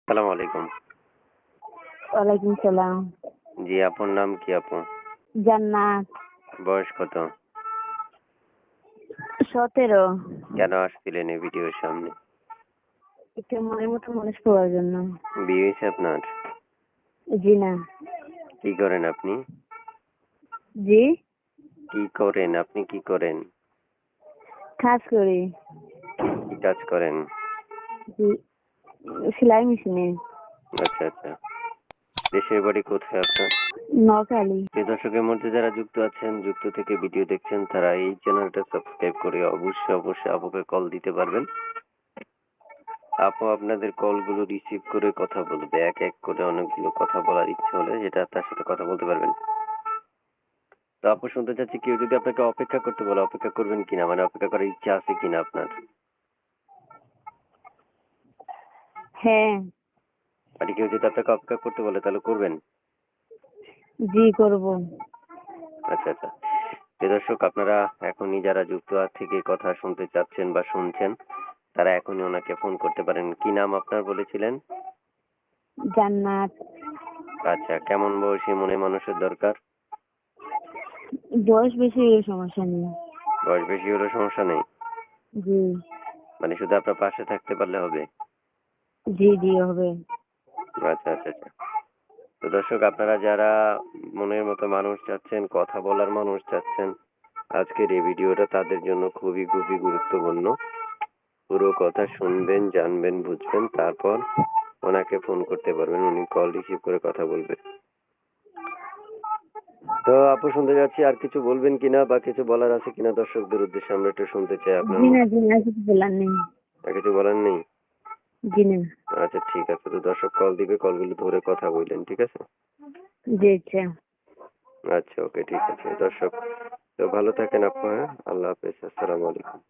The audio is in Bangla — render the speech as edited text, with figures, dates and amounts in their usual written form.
সালাম আলাইকুম। ওয়ালাইকুম সালাম। জি, আপনার নাম কি আপু? জান্নাত। বয়স কত? 17। কেন আসছিলেন এই ভিডিওর সামনে? একটু মনের মতো মানুষ পাওয়ার জন্য। বিয়ে হয়েছে আপনার? জি না। কি করেন আপনি? জি, কি করেন? আপনি কি করেন? কাজ করি। কি কাজ করেন? জি, সেলাই মেশিনে। আচ্ছা আচ্ছা। দেশের বাড়ি কোথায় আপনার? নোয়াখালী। যে দর্শকের মধ্যে যারা যুক্ত আছেন, যুক্ত থেকে ভিডিও দেখছেন, তারা এই চ্যানেলটা সাবস্ক্রাইব করে অবশ্যই আপুকে কল দিতে পারবেন। আপু আপনাদের কলগুলো রিসিভ করে কথা বলবে। এক এক করে অনেকগুলো কথা বলার ইচ্ছে হলে যেটা তার সাথে কথা বলতে পারবেন। তো আপু শুনতে চাচ্ছি, কেউ যদি আপনাকে অপেক্ষা করতে বলে অপেক্ষা করবেন কিনা, মানে অপেক্ষা করার ইচ্ছা আছে কিনা আপনার? হ্যাঁ। মানে কেউ যদি আপনাকে অপেক্ষা করতে বলে তাহলে করবেন? জি, করব। আচ্ছা আচ্ছা। যে দর্শক আপনারা এখনই যারা যুক্ত থেকে কথা শুনতে চাচ্ছেন বা শুনছেন, তারা এখনই ওনাকে ফোন করতে পারেন। কি নাম আপনার বলেছিলেন? জান্নাত। আচ্ছা, কেমন বয়সী মনে মানুষের দরকার? বয়স বেশি হলে সমস্যা নেই। বয়স বেশি হলে সমস্যা নেই, জি। মানে শুধু আপনার পাশে থাকতে পারলে হবে? জি জি হবে। আচ্ছা আচ্ছা আচ্ছা। তো দর্শক আপনারা যারা মনের মতো মানুষ চাচ্ছেন, কথা বলার মানুষ চাচ্ছেন, আজকের এই ভিডিওটা তাদের জন্য খুবই খুবই গুরুত্বপূর্ণ। পুরো কথা শুনবেন, জানবেন, বুঝবেন, তারপর ওনাকে ফোন করতে পারবেন, উনি কল রিসিভ করে কথা বলবেন। তো আপু শুনতে যাচ্ছি, আর কিছু বলবেন কিনা বা কিছু বলার আছে কিনা দর্শকদের উদ্দেশ্যে, আমরা একটু শুনতে চাই আপনার জি মুখ। না, জি না, কিছু বলার নেই। আর কিছু বলার নেই? জি না। আচ্ছা ঠিক আছে, তো দর্শক কল দিবে, কলগুলো ধরে কথা বললেন, ঠিক আছে? জি, আচ্ছা। আচ্ছা ওকে, ঠিক আছে দর্শক। তো ভালো থাকেন আপু, হ্যাঁ, আল্লাহ হাফেজ, আসসালামু আলাইকুম।